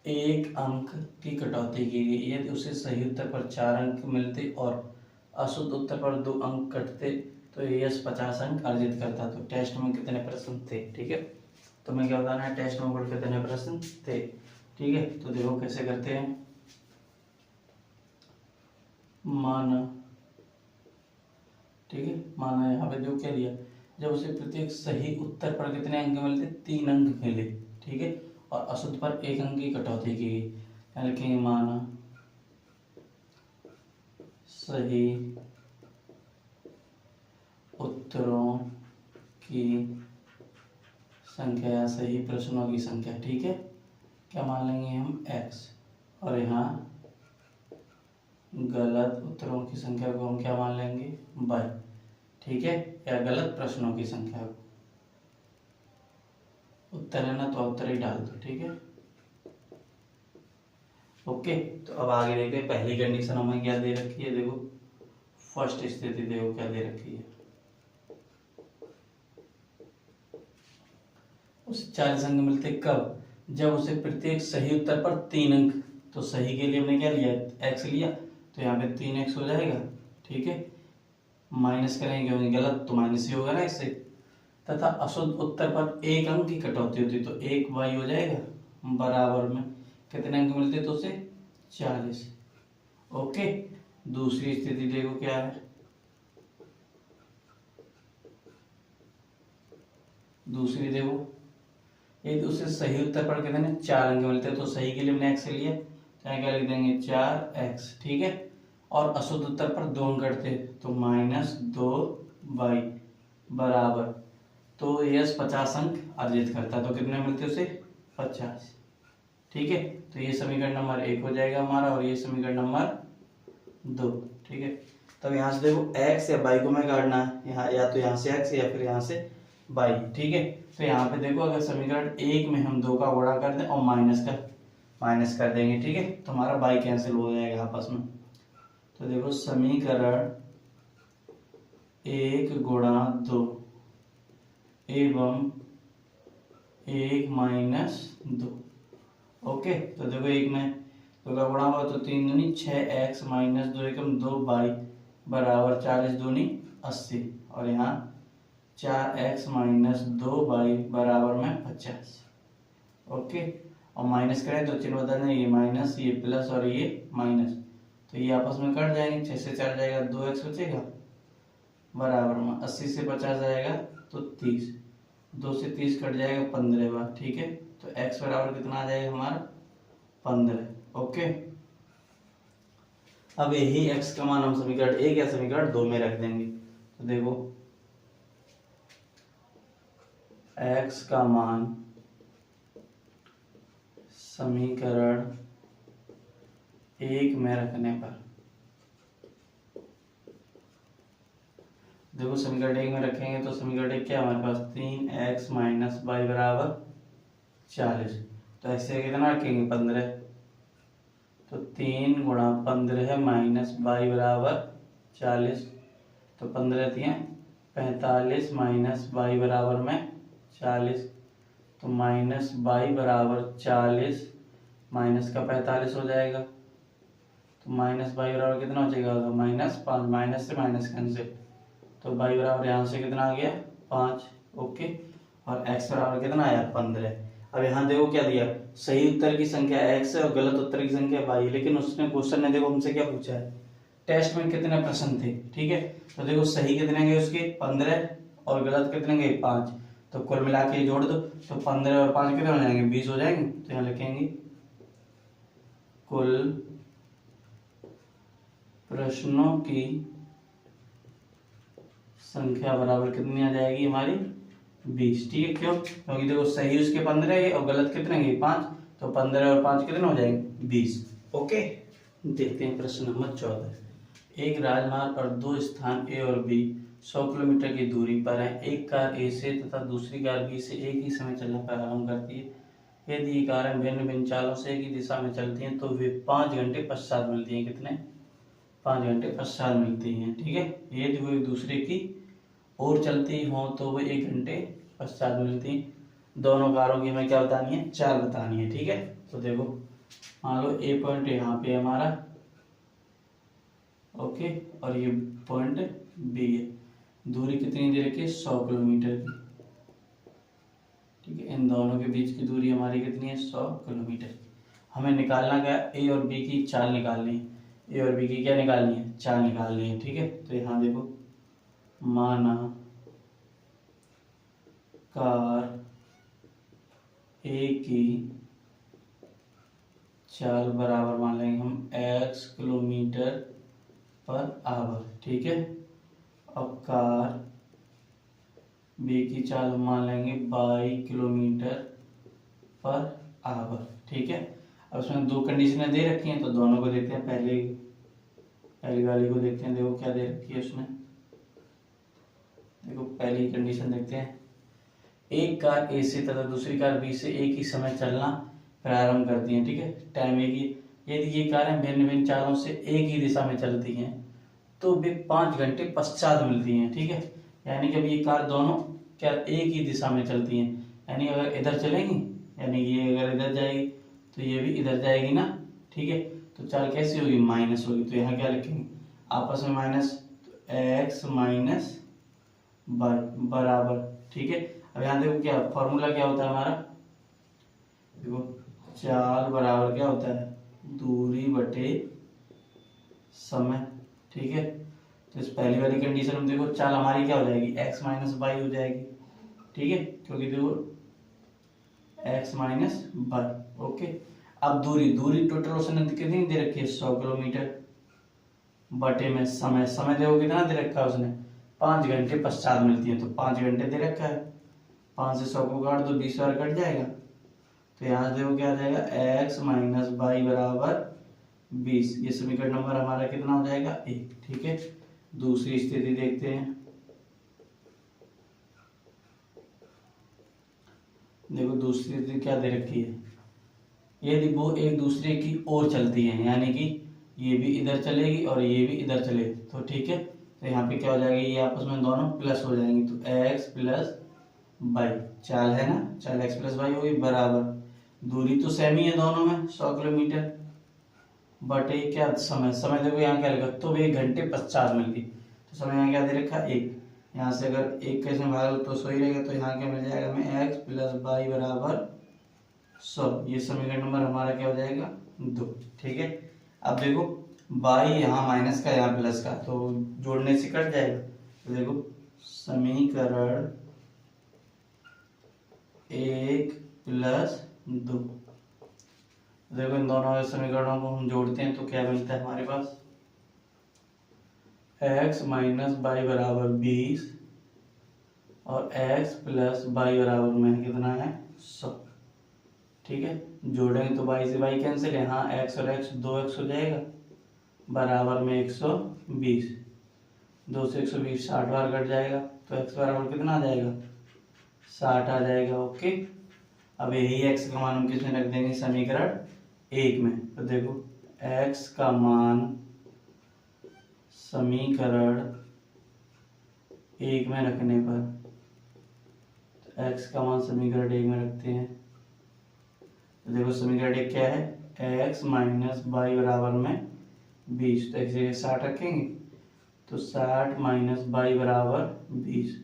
1 अंक की कटौती की गई। यदि उसे सही उत्तर पर 4 अंक मिलते और अशुद्ध उत्तर पर 2 अंक कटते तो एस 50 अंक अर्जित करता। तो टेस्ट में कितने प्रश्न थे। ठीक है, तो मैं क्या बताना है, टेस्ट में कुल कितने प्रश्न थे। ठीक है, तो देखो कैसे करते हैं, माना, ठीक है, माना यहाँ पे जो क्या दिया, जब उसे प्रत्येक सही उत्तर पर कितने अंक मिलते 3 अंक मिले। ठीक है, और अशुद्ध पर 1 अंक की कटौती की गई। लिखेंगे माना सही उत्तरों की संख्या, सही प्रश्नों की संख्या। ठीक है, क्या मान लेंगे हम x, और यहाँ गलत उत्तरों की संख्या को हम क्या मान लेंगे y। ठीक है, या गलत प्रश्नों की संख्या को, उत्तर है ना तो उत्तर ही डाल दो। ठीक है, ओके, तो अब आगे देखते हैं। पहली कंडीशन हमें क्या दे रखी है, देखो फर्स्ट स्थिति देखो क्या दे रखी है, उसे 40 अंक मिलते कब, जब उसे प्रत्येक सही उत्तर पर 3 अंक, तो सही के लिए हमने क्या लिया x लिया, तो यहाँ पे 3x हो जाएगा। ठीक है, माइनस करेंगे क्योंकि गलत तो माइनस ही होगा ना इससे, तथा अशुद्ध उत्तर पर 1 अंक की कटौती होती तो 1y हो जाएगा बराबर में कितने अंक मिलते तो उसे 40। ओके, दूसरी स्थिति देखो क्या है, दूसरी देखो, यदि उसे सही उत्तर पर कितने 4 अंक मिलते तो सही के लिए हमने x लिया, चाहे क्या लिख देंगे 4x। ठीक है, और अशुद्ध उत्तर पर 2 अंक कटते तो -2y बराबर, तो यस 50 अंक अर्जित करता, तो कितने मिलते उसे 50। ठीक है, तो ये समीकरण नंबर 1 हो जाएगा हमारा, और ये समीकरण नंबर 2। ठीक है, तब यहाँ से देखो x या y को मैं काटना है, यहाँ या तो यहाँ से x या फिर यहाँ से y। ठीक है, तो यहाँ पे देखो अगर समीकरण 1 में हम 2 का गुणा कर दें और माइनस कर देंगे। ठीक है, तो हमारा y कैंसिल हो जाएगा आपस में। तो देखो समीकरण 1 गुणा 2 एवं 1 माइनस 2। ओके, तो देखो 1 में 2 का गुणा हुआ तो 3 दूनी 6x माइनस 2 एकम 2 बाई बराबर 40 दूनी 80, और यहाँ 4x माइनस 2 बाई बराबर में 50। ओके, और माइनस करें तो चिन्ह बदल जाए, ये माइनस ये प्लस और ये माइनस, तो ये आपस में कट जाएंगे, 6 से 4 जाएगा 2x बचेगा बराबर में 80 से 50 जाएगा तो 30, 2 से 30 कट जाएगा 15 बार। ठीक है, तो x बराबर कितना आ जाएगा हमारा 15। ओके, अब यही x का मान हम समीकरण 1 या समीकरण 2 में रख देंगे। तो देखो x का मान समीकरण 1 में रखने पर, देखो समीकरण 1 में रखेंगे तो समीकरण 1 क्या हमारे पास 3x माइनस वाई बराबर 40, तो ऐसे कितना रखेंगे 15, तो 3 गुणा 15 माइनस वाई बराबर 40, तो 15 दिए 45 माइनस वाई बराबर में 40, तो माइनस वाई बराबर 40 माइनस का 45 हो जाएगा, तो माइनस वाई बराबर कितना हो जाएगा -5, माइनस से माइनस कैंसिल, तो वाई बराबर यहाँ से कितना आ गया 5। ओके, और x बराबर कितना आया 15। अब यहाँ देखो क्या दिया, सही उत्तर की संख्या x है और गलत उत्तर की संख्या y, लेकिन उसने क्वेश्चन ने देखो हमसे क्या पूछा है, टेस्ट में कितने प्रश्न थे। ठीक है, तो देखो सही कितने गए उसके 15 और गलत कितने गए 5, तो कुल मिला के जोड़ दो, तो 15 और 5 कितने हो जाएंगे 20 हो जाएंगे। तो यहाँ लिखेंगे कुल प्रश्नों की संख्या बराबर कितनी आ जाएगी हमारी 20। ठीक है, क्यों, क्योंकि देखो सही उसके 15 है और गलत कितने गए 5, तो 15 और 5 कितने हो जाएंगे 20। ओके, देखते हैं प्रश्न नंबर 14। एक राजमार्ग पर 2 स्थान ए और बी 100 किलोमीटर की दूरी पर है। एक कार ए से तथा दूसरी कार बी से एक ही समय चलना प्रारंभ करती है। यदि ये कारें भिन्न भिन्न चालों से एक ही दिशा में चलती हैं तो वे 5 घंटे पश्चात मिलती हैं। कितने 5 घंटे पश्चात मिलती हैं। ठीक है, यदि वो एक दूसरे की और चलती हों तो वो 1 घंटे पश्चात मिलती हैं। दोनों कारों की हमें क्या बतानी है, चाल बतानी है। ठीक है, तो देखो मान लो ए पॉइंट यहाँ पे हमारा, ओके, और ये पॉइंट बी है, दूरी कितनी दे रखी है 100 किलोमीटर की। ठीक है, इन दोनों के बीच की दूरी हमारी कितनी है 100 किलोमीटर। हमें निकालना क्या, ए और बी की चाल निकालनी है। ए और बी की क्या निकालनी है, चाल निकालनी है। ठीक है, तो यहाँ देखो माना कार ए की चाल बराबर मान लेंगे हम x किलोमीटर पर आवर। ठीक है, अब कार बी की चाल हम मान लेंगे 22 किलोमीटर पर आवर। ठीक है, अब उसमें 2 कंडीशनें दे रखी हैं तो दोनों को देखते हैं। पहली वाली को देखते हैं, देखो क्या दे रखी है उसने। देखो पहली कंडीशन देखते हैं, एक कार ए से तथा दूसरी कार बी से एक ही समय चलना प्रारंभ करती हैं। ठीक है, टाइम एक ही, यदि ये कारें भिन्न भिन्न चालों से एक ही दिशा में चलती हैं तो वे 5 घंटे पश्चात मिलती हैं। ठीक है, यानी कि अब ये कार दोनों क्या एक ही दिशा में चलती हैं, यानी अगर इधर चलेंगी, यानी ये अगर इधर जाएगी तो ये भी इधर जाएगी ना। ठीक है, तो चाल कैसी होगी, माइनस होगी। तो यहाँ क्या लिखेंगे आपस में माइनस, तो एक्स माइनस बराबर। ठीक है, अब यहाँ देखो क्या फॉर्मूला क्या होता है हमारा, देखो चाल बराबर क्या होता है, दूरी बटे समय। ठीक है, तो इस पहली वाली कंडीशन में देखो चाल हमारी क्या हो जाएगी x माइनस वाई हो जाएगी। ठीक है, क्योंकि देखो x माइनस वाई। ओके, अब दूरी टोटल उसने कितनी दे रखी है 100 किलोमीटर बटे में समय देखो कितना दे रखा है उसने 5 घंटे पश्चात मिलती है, तो 5 घंटे दे रखा है। 5 से 100 को काट दो, 20 बार कट जाएगा, तो यहाँ देखो क्या आ जाएगा x माइनस वाई बराबर 20। ये समीकरण नंबर हमारा कितना हो जाएगा 1। ठीक है, दूसरी स्थिति देखते हैं। देखो दूसरी स्थिति क्या दे रखी है, यदि वो एक दूसरे की ओर चलती हैं, यानी कि ये भी इधर चलेगी और ये भी इधर चलेगी, तो ठीक है तो यहाँ पे क्या हो जाएगी, ये आपस में दोनों प्लस हो जाएंगी, तो एक्स प्लस वाई, चाल है ना, चाल एक्स प्लस वाई होगी बराबर, दूरी तो सेम ही है दोनों में 100 किलोमीटर, बट ये क्या समय, समय देखो यहाँ क्या लिखा, तो 1 घंटे 50 मिनट की, तो समय यहाँ क्या दे रखा 1, यहाँ से अगर 1 कैसे भाग लो तो 100 ही रहेगा, तो यहाँ क्या मिल जाएगा हमें एक्स प्लस वाई बराबर 100, ये समीकरण नंबर हमारा क्या हो जाएगा 2। ठीक है, अब देखो बाई यहाँ माइनस का यहाँ प्लस का, तो जोड़ने से कट जाएगा, तो देखो समीकरण 1 प्लस 2, देखो इन दोनों समीकरणों को हम जोड़ते हैं तो क्या मिलता है हमारे पास, x माइनस वाई बराबर 20 और x प्लस वाई बराबर में कितना है 100। ठीक है, जोड़ेंगे तो y से y कैंसिल है, हाँ x और x 2x हो जाएगा, बराबर में 120, 2 से 120 60 बार कट जाएगा, तो x बराबर कितना आ जाएगा 60 आ जाएगा। ओके, अब यही x का मान हम किसमें रख देंगे, समीकरण 1 में, तो देखो x का मान समीकरण 1 में रखने पर, तो x का मान समीकरण 1 में रखते हैं, तो देखो समीकरण 1 क्या है, x माइनस वाई बराबर में 20, तो x 60 रखेंगे, तो 60 माइनस वाई बराबर 20,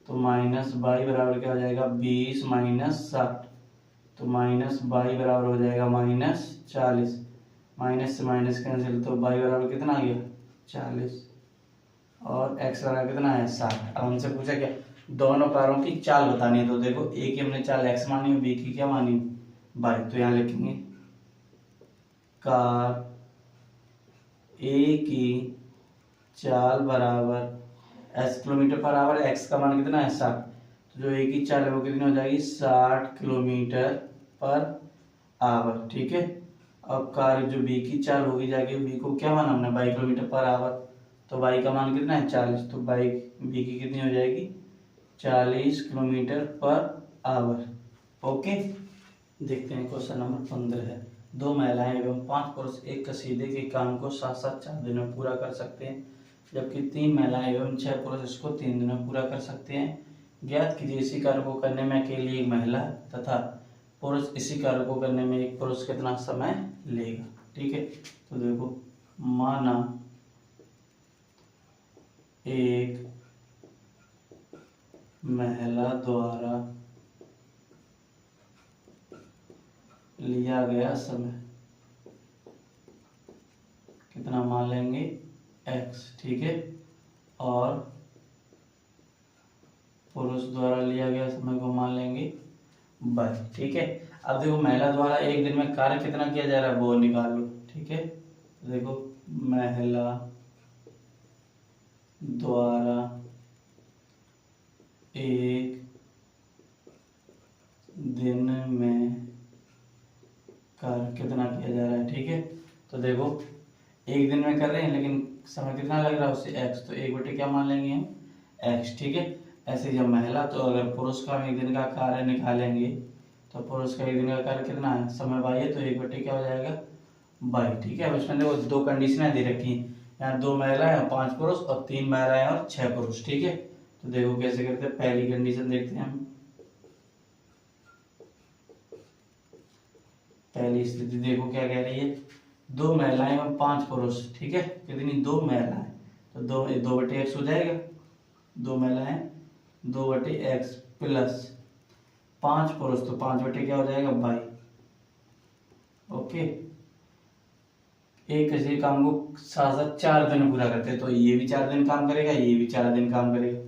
तो माइनस वाई बराबर क्या हो जाएगा 20 माइनस 60, तो माइनस वाई बराबर हो जाएगा -40, माइनस से माइनस कैंसिल, तो वाई बराबर कितना आ गया 40 और x बराबर कितना है 60। अब हमसे पूछा क्या, दोनों कारों की चाल बतानी है, तो देखो a की हमने चाल x मानी, b की क्या मानी y, तो यहाँ लिखेंगे कार a की चाल बराबर s kilometre per hour, x का मान कितना है 60, तो जो a की चाल है वो कितनी हो जाएगी 60 किलोमीटर पर आवर। ठीक है, अब कार जो b की चाल होगी जाके, b को क्या माना हमने 22 किलोमीटर पर आवर, तो y का मान कितना है 40, तो b की कितनी हो जाएगी 40 किलोमीटर पर आवर। ओके, देखते हैं क्वेश्चन नंबर 15 है, 2 महिलाएं एवं 5 पुरुष एक कसीदे के काम को साथ साथ 4 दिन में पूरा कर सकते हैं, जबकि 3 महिलाएं एवं 6 पुरुष इसको 3 दिन में पूरा कर सकते हैं। ज्ञात कीजिए इसी कार्य को करने में अकेली एक महिला तथा पुरुष इसी कार्य को करने में एक पुरुष कितना समय लेगा। ठीक है, तो देखो माना एक महिला द्वारा लिया गया समय कितना मान लेंगे x। ठीक है, और पुरुष द्वारा लिया गया समय को मान लेंगे y। ठीक है, अब देखो महिला द्वारा एक दिन में कार्य कितना किया जा रहा है वो निकाल लो। ठीक है, तो देखो महिला द्वारा एक दिन में कार्य कितना किया जा रहा है। ठीक है, तो देखो एक दिन में कर रहे हैं लेकिन समय कितना लग रहा है उससे x, तो 1/, क्या मान लेंगे हम x। ठीक है, ऐसे जब महिला, तो अगर पुरुष का हम एक दिन का कार्य निकालेंगे तो पुरुष का एक दिन का कार्य कितना है समय y है, तो 1/, क्या हो जाएगा y। ठीक है, अब इसमें देखो 2 कंडीशनें दे रखी हैं, यहाँ 2 महिलाएं 5 पुरुष और 3 महिलाएं और 6 पुरुष। ठीक है, तो देखो कैसे करते हैं, पहली कंडीशन देखते हैं हम, पहली स्थिति देखो क्या कह रही है, 2 महिलाएं और 5 पुरुष। ठीक है, कितनी 2 महिलाएं, तो 2/x हो जाएगा, 2 महिलाएं 2/x प्लस 5 पुरुष, तो 5/, क्या हो जाएगा y। ओके, एक किसी काम को साथ साथ 4 दिन पूरा करते हैं, तो ये भी 4 दिन काम करेगा, ये भी 4 दिन काम करेगा,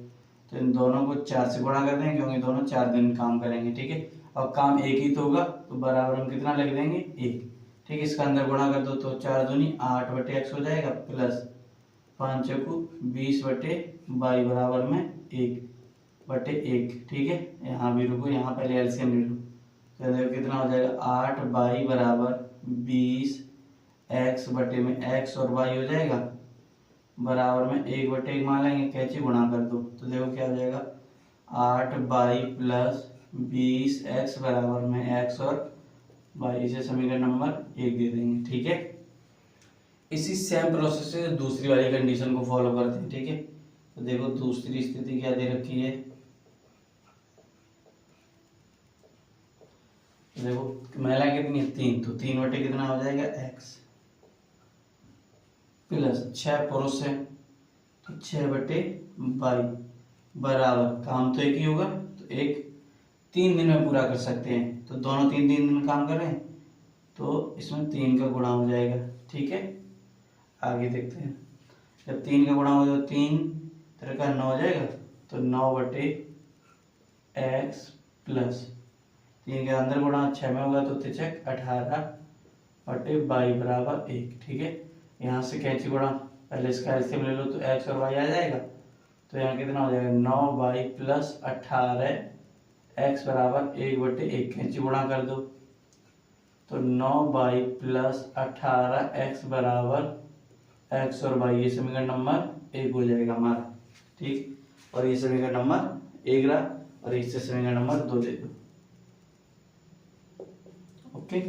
तो इन दोनों को 4 से गुणा कर देंगे क्योंकि दोनों 4 दिन काम करेंगे। ठीक है, और काम एक ही तो होगा, तो बराबर हम कितना लिख देंगे 1। ठीक है, इसका अंदर गुणा कर दो तो 4 दूनी 8/x हो जाएगा, प्लस 5 चौकू 20/y बराबर में 1/1। ठीक है, यहाँ भी रुको, यहाँ पहले एलसीएम ले लो, तो देखो कितना हो जाएगा 8y बराबर 20 x बटे में x और y हो जाएगा, बराबर में 1/1 मान लेंगे, कैची गुणा कर दो, तो देखो क्या हो जाएगा 8y प्लस 20x बराबर में x और y, इसे समीकरण नंबर 1 दे देंगे। ठीक है, इसी सेम प्रोसेस से दूसरी वाली कंडीशन को फॉलो करते हैं, ठीक है। तो देखो दूसरी स्थिति क्या दे रखी है, देखो महिला कितनी है 3, तो 3 बटे कितना हो जाएगा x प्लस 6 पुरुष है तो 6 बटे 22 बराबर, काम तो एक ही होगा तो एक 3 दिन में पूरा कर सकते हैं, तो दोनों 3 दिन में काम कर रहे हैं तो इसमें 3 का गुणा हो जाएगा, ठीक है। आगे देखते हैं, जब 3 का गुणा हो जाए 3 तरह का 9 हो जाएगा, तो 9 बटे x प्लस 3 के अंदर गुणा 6 में होगा तो 3 18 बटे 22 बराबर 1, ठीक है। यहाँ से कैंची गुणा पहले इसका एलसीएम ले लो तो x और y आ जाएगा, तो यहाँ कितना हो जाएगा 9y प्लस 18x बराबर 1 बटे 1, कैंची गुणा कर दो तो 9y प्लस 18x बराबर x और y, ये समीकरण नंबर 1 हो जाएगा हमारा, ठीक। और ये समीकरण नंबर 1 रहा और इससे समीकरण नंबर 2 दे दो, ओके।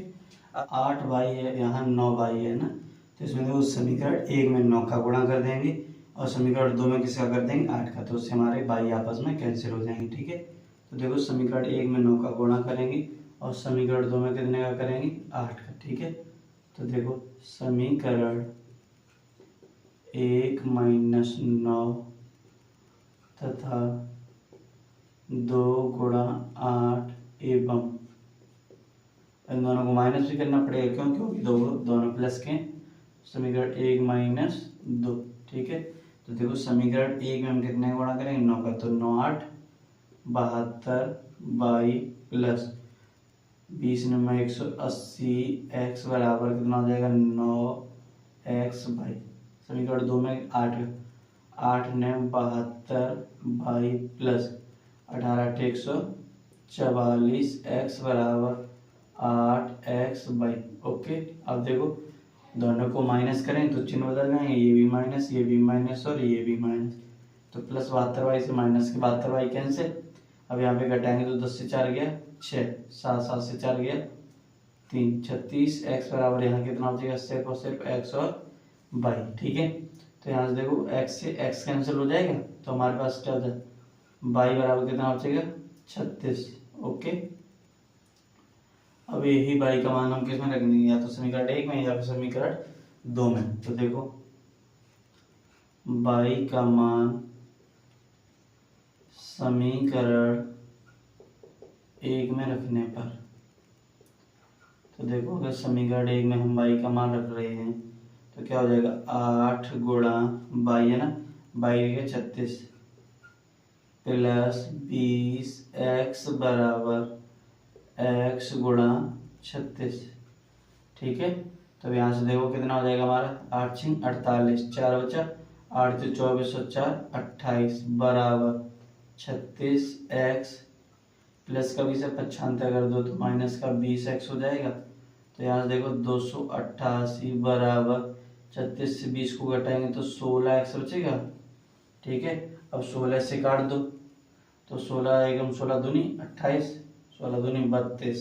8y है, यहाँ 9y है ना, तो इसमें देखो समीकरण 1 में 9 का गुणा कर देंगे और समीकरण 2 में किसका कर देंगे 8 का, तो उससे हमारे y आपस में कैंसिल हो जाएंगे, ठीक है। तो देखो समीकरण 1 में 9 का गुणा करेंगे और समीकरण 2 में कितने का करेंगे 8 का, ठीक है। तो देखो समीकरण 1 माइनस 9 तथा 2 गुणा 8 एवं इन दोनों को माइनस भी करना पड़ेगा, क्यों, क्योंकि दोनों प्लस के, समीकरण 1 माइनस 2, ठीक है। तो देखो समीकरण 1 में हम कितने गुणा करेंगे 9 का, तो 9 8 72 22 प्लस 20 9 180 x बराबर कितना हो जाएगा 9x बाई, समीकरण 2 में 8 8 9 72 22 प्लस 18 144 x बराबर 8x बाई, ओके। अब देखो दोनों को माइनस करें तो चिन्ह बदल जाएंगे, ये भी माइनस और ये भी माइनस, तो प्लस 72y से माइनस के 72y कैंसिल, अब यहाँ पे घटाएंगे तो 10 से 4 गया 6, 7 7 से 4 गया 3, 36 x बराबर यहाँ कितना हो जाएगा सिर्फ और सिर्फ x और y, ठीक है। तो यहाँ से देखो x से x कैंसिल हो जाएगा, तो हमारे पास क्या हो जाए y बराबर कितना हो जाएगा 36, ओके। अब यही y का मान हम किस में रख देंगे, या तो समीकरण 1 में या फिर समीकरण 2 में, तो देखो y का मान समीकरण 1 में रखने पर, तो देखो अगर समीकरण 1 में हम y का मान रख रहे हैं तो क्या हो जाएगा 8 गुणा y है ना, y के 36 प्लस 20x बराबर x गुणा 36, ठीक है। तो यहाँ से देखो कितना हो जाएगा हमारा 8 6 48, 4 बचा 8 से 24 और 4 28 बराबर 36x प्लस का 20 से 95 कर दो तो माइनस का 20x हो जाएगा, तो यहाँ से देखो 288 बराबर 36 से 20 को घटाएंगे तो 16x बचेगा, ठीक है। अब 16 से काट दो तो 16 एकम 16 दूनी 28, 16 दूनी 32,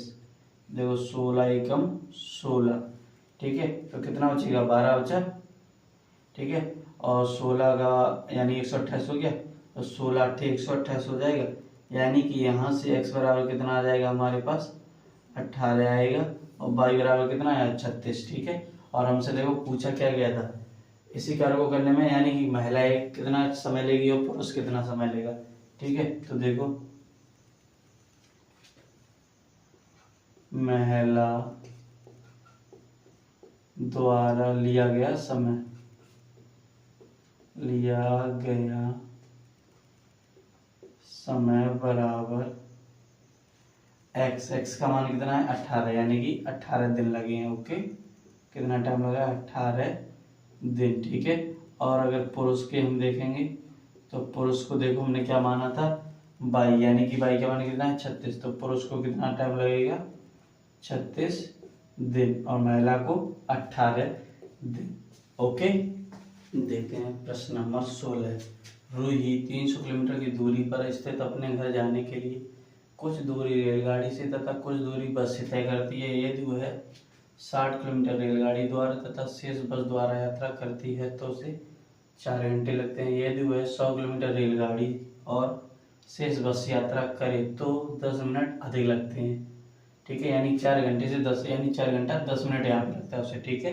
देखो 16 एकम 16, ठीक है। तो कितना बचेगा 12 बचा, ठीक है। और 16 का यानी 128 हो गया, तो 16 8 128 हो जाएगा, यानी कि यहाँ से x बराबर कितना आ जाएगा हमारे पास 18 आएगा और y बराबर कितना आया 36, ठीक है। और हमसे देखो पूछा क्या गया था इसी कार्य को करने में, यानी कि महिला कितना समय लेगी और पुरुष कितना समय लेगा, ठीक है। तो देखो महिला द्वारा लिया गया समय बराबर x का मान कितना है 18, यानी कि 18 दिन लगे हैं, ओके। कितना टाइम लगा 18 दिन, ठीक है। और अगर पुरुष के हम देखेंगे तो पुरुष को देखो हमने क्या माना था बाई, यानी कि बाई का मान कितना है 36, तो पुरुष को कितना टाइम लगेगा 36 दिन और महिला को 18 दिन, ओके। देखते हैं प्रश्न नंबर 16। रूही 300 किलोमीटर की दूरी पर स्थित अपने घर जाने के लिए कुछ दूरी रेलगाड़ी से तथा कुछ दूरी बस से तय करती है। यदि वह 60 किलोमीटर रेलगाड़ी द्वारा तथा शेष बस द्वारा यात्रा करती है तो उसे 4 घंटे लगते हैं। यदि वह 100 किलोमीटर रेलगाड़ी और शेष बस यात्रा करे तो 10 मिनट अधिक लगते हैं। ठीक है, यानी 4 घंटे से 10 यानी 4 घंटा 10 मिनट यहाँ पे लगता है उसे। ठीक है,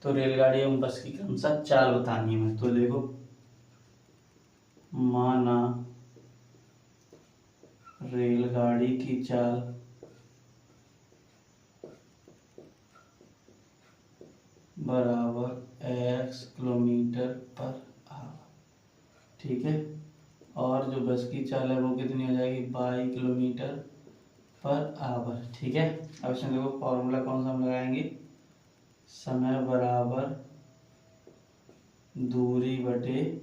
तो रेलगाड़ी एवं बस की क्रम से चाल बतानी है। तो देखो, माना रेलगाड़ी की चाल बराबर x किलोमीटर पर आवर। ठीक है, और जो बस की चाल है वो कितनी हो जाएगी, 22 किलोमीटर पर आवर। ठीक है, अब इसमें देखो फॉर्मूला कौन सा हम लगाएंगे, समय बराबर दूरी बटे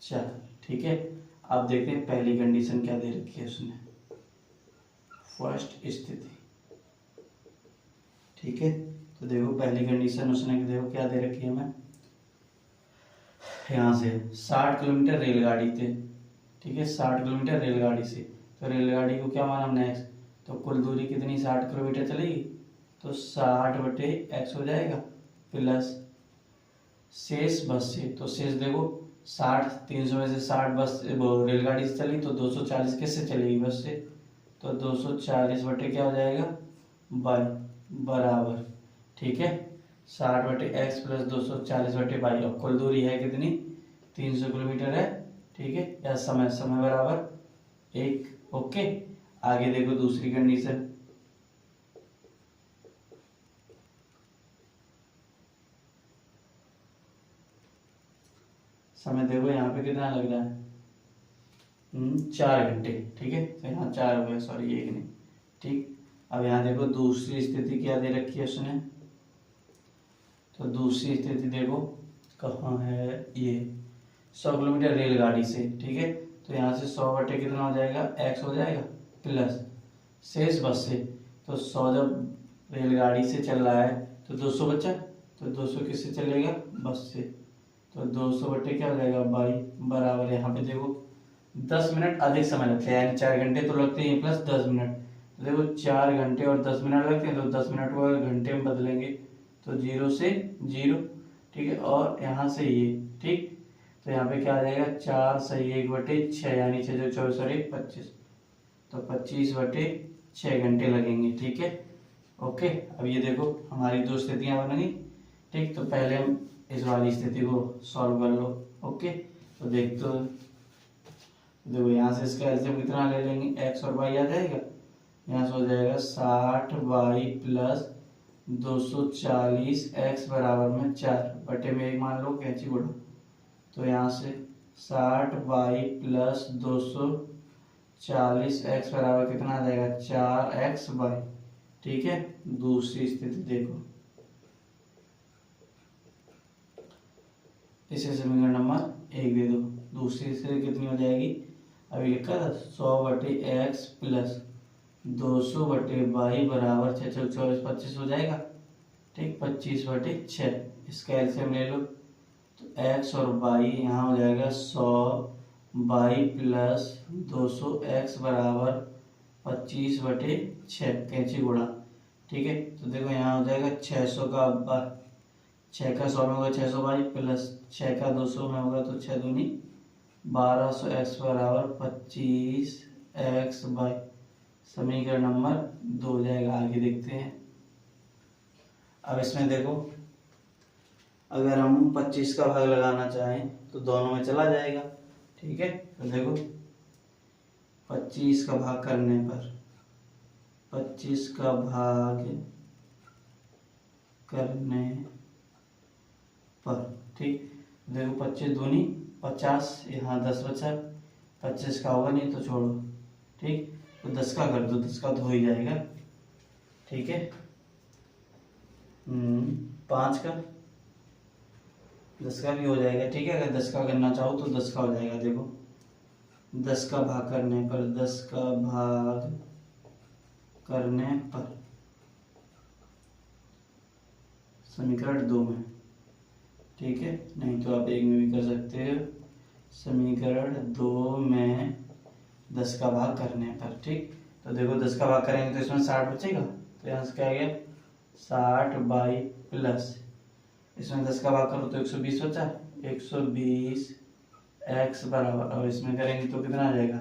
चाल। ठीक है, अब देखते हैं पहली कंडीशन क्या दे रखी है उसने, फर्स्ट स्थिति। ठीक है, तो देखो पहली कंडीशन उसने देखो क्या दे रखी है हमें, यहाँ से 60 किलोमीटर रेलगाड़ी थे। ठीक है, 60 किलोमीटर रेलगाड़ी से, तो रेलगाड़ी को क्या माना हमने x, तो कुल दूरी कितनी 60 किलोमीटर चलेगी, तो 60 बटे x हो जाएगा, प्लस शेष बस से, तो शेष देखो 60 300 में से 60 बस रेलगाड़ी से चली तो 240 किससे चलेगी, बस से, तो 240 बटे क्या हो जाएगा, बाई बराबर। ठीक है, 60 बटे एक्स प्लस 240 बटे बाई, और कुल दूरी है कितनी 300 किलोमीटर है। ठीक है, या समय समय बराबर 1। ओके, आगे देखो दूसरी कंडीशन, समय देखो यहाँ पे कितना लग रहा है, 4 घंटे। ठीक है, तो यहाँ 4 हो गया, सॉरी 1 नहीं। ठीक, अब यहाँ देखो दूसरी स्थिति क्या दे रखी है उसने, तो दूसरी स्थिति देखो कहाँ है, ये 100 किलोमीटर रेलगाड़ी से। ठीक है, तो यहाँ से 100 बटे कितना हो जाएगा, x हो जाएगा, प्लस शेष बस से, तो 100 जब रेलगाड़ी से चल रहा है तो 200 बचा, तो 200 किससे चलेगा, बस से, तो 200 बटे क्या हो जाएगा, बाई बराबर। यहाँ पे देखो 10 मिनट अधिक समय लगता है, यानी 4 घंटे तो लगते हैं प्लस 10 मिनट, तो देखो 4 घंटे और 10 मिनट लगते हैं, तो 10 मिनट को घंटे में बदलेंगे तो 0 से 0। ठीक है, और यहाँ से ये, ठीक, तो यहाँ पे क्या आ जाएगा, 4 सही 1 बटे 6, यानी 6 जो 24 और 1 25, तो 25 बटे 6 घंटे लगेंगे। ठीक है, ओके, अब ये देखो हमारी दो स्थितियां बनेंगी। ठीक, तो पहले हम इस वाली स्थिति को सॉल्व कर लो। ओके, तो देखो यहाँ से इसका एलसीएम कितना ले लेंगे, x और y आ जाएगा, यहाँ से हो जाएगा 60y प्लस 240 x बराबर में 4 बटे में 1 मान लो कैंची गुणा, तो यहाँ से 60y प्लस 240 x बराबर कितना आ जाएगा, 4xy। ठीक है, दूसरी स्थिति देखो, इसे समीकरण नंबर 1 दे दो। दूसरी स्थिति कितनी हो जाएगी, अभी लिखा था 100 बटे एक्स प्लस 200 बटे वाई बराबर 6 चौक 24 25 हो जाएगा। ठीक, 25 बटे 6, इसका एलसीएम ले लो, तो x और y यहाँ हो जाएगा 100 y प्लस 200 x बराबर 25 बटे 6 कैंची गुणा। ठीक है, तो देखो यहाँ हो जाएगा 600 का 6 का 100 में होगा 600 वाई प्लस 6 का 200 में होगा तो 6 दूनी 1200 x बराबर 25 x बाई, समीकरण नंबर 2 हो जाएगा। आगे देखते हैं, अब इसमें देखो अगर हम 25 का भाग लगाना चाहें तो दोनों में चला जाएगा। ठीक है, तो देखो 25 का भाग करने पर 25 का भाग करने पर, ठीक, देखो 25 दूनी 50, यहाँ 10 बचा, 25 का होगा नहीं तो छोड़ो। ठीक, तो 10 का कर दो, 10 का तो हो ही जाएगा। ठीक है, 5 का 10 का भी हो जाएगा। ठीक है, अगर 10 का करना चाहो तो 10 का हो जाएगा। देखो 10 का भाग करने पर 10 का भाग करने पर समीकरण 2 में, ठीक है, नहीं तो आप 1 में भी कर सकते हो। समीकरण 2 में 10 का भाग करने पर, ठीक, तो देखो 10 का भाग करेंगे तो इसमें 60 बचेगा, तो यहाँ से क्या आ गया 60 बाई प्लस, इसमें 10 का भाग करो तो 120 बचा, 120 एक्स बराबर, और इसमें करेंगे तो कितना आ जाएगा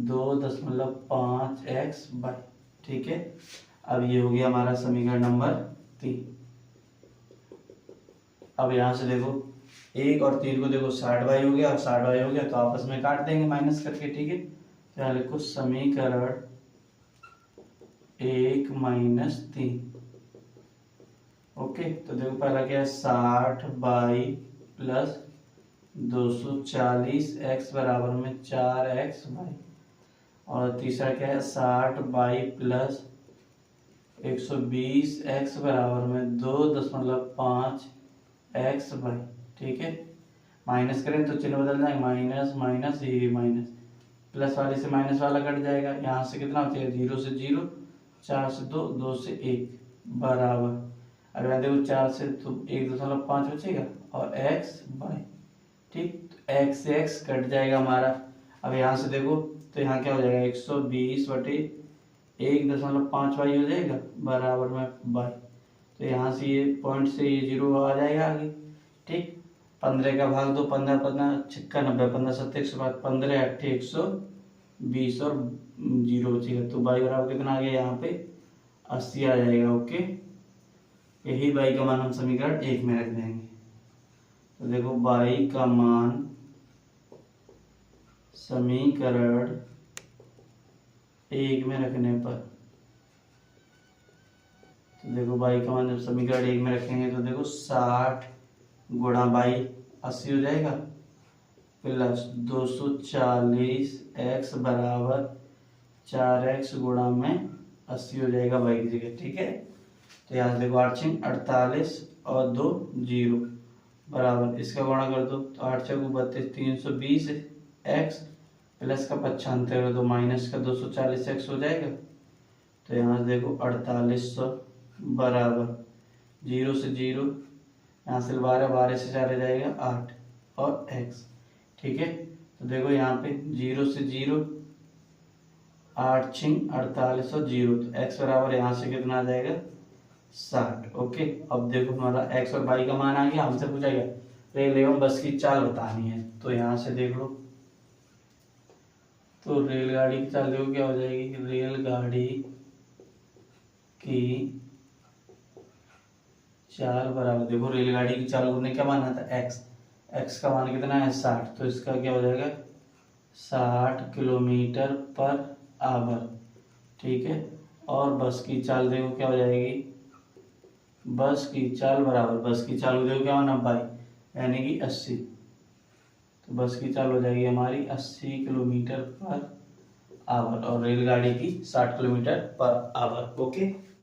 2.5 एक्स बाई। ठीक है, अब ये हो गया हमारा समीकरण नंबर 3। अब यहाँ से देखो 1 और 3 को देखो 60 बाई हो गया और 60 बाई हो गया, तो आपस में काट देंगे माइनस करके। ठीक है, तो यहाँ लिखो समीकरण 1 माइनस 3। ओके, तो देखो पहला क्या है 60 बाई प्लस 240 एक्स बराबर में 4 एक्स बाई, और तीसरा क्या है 60 बाई प्लस 120 एक्स बराबर में 2.5 एक्स बाई। ठीक है, माइनस करें तो चिन्ह बदल जाएगा, माइनस माइनस ये माइनस, प्लस वाले से माइनस वाला कट जाएगा, यहाँ से कितना होता है 0 से 0, 4 से 2, 2 से 1 बराबर, अगर मैं देखो 4 से तो 1.5 बचेगा और एक्स बाई। ठीक, तो एक्स से एक्स कट जाएगा हमारा। अब यहाँ से देखो तो यहाँ क्या हो जाएगा 120 बटे 1.5 बाई हो जाएगा बराबर में बाई, तो यहाँ से ये पॉइंट से ये 0 आ जाएगा आगे। ठीक, 15 का भाग दो, 15 15 छक्का 90, 15 7 105, 15 8 120 और 0 बचेगा, तो बाई बराबर कितना आ गया यहाँ पे 80 आ जाएगा। ओके, यही बाई का मान हम समीकरण 1 में रख देंगे। तो देखो बाई का मान समीकरण 1 में रखने पर, तो देखो बाई का मान जब समीकरण 1 में रखेंगे तो देखो 60 गुणा बाई 80 हो जाएगा, प्लस 240 एक्स बराबर 4x गुणा में 80 हो जाएगा बाई की जगह। ठीक है, तो यहाँ से देखो 8 48 और 2 0 बराबर, इसका गुणा कर दो तो 8 6 32 320 एक्स प्लस का 95 दो माइनस का 240 एक्स हो जाएगा, तो यहाँ से देखो 4800 बराबर 0 से 0, यहाँ से 12 12 से 4 जाएगा 8 और x। ठीक है, तो देखो यहाँ पे 0 से 0, 8 6 48 और 0, तो x बराबर यहाँ से कितना आ जाएगा 60। ओके, अब देखो हमारा x और y का मान आ गया। हमसे पूछा गया रेल एवं बस की चाल बतानी है, तो यहाँ से देख लो, तो रेलगाड़ी की चाल देखो क्या हो जाएगी, रेलगाड़ी की चाल बराबर, देखो रेलगाड़ी की चाल को क्या माना था x, x का मान कितना है 60, तो इसका क्या हो जाएगा 60 किलोमीटर पर आवर। ठीक है, और बस की चाल देखो क्या हो जाएगी, बस की चाल बराबर, बस की चाल को देखो क्या माना बाई, यानी कि 80, तो बस की चाल हो जाएगी हमारी 80 किलोमीटर पर आवर और रेलगाड़ी की 60 किलोमीटर पर आवर। ओके।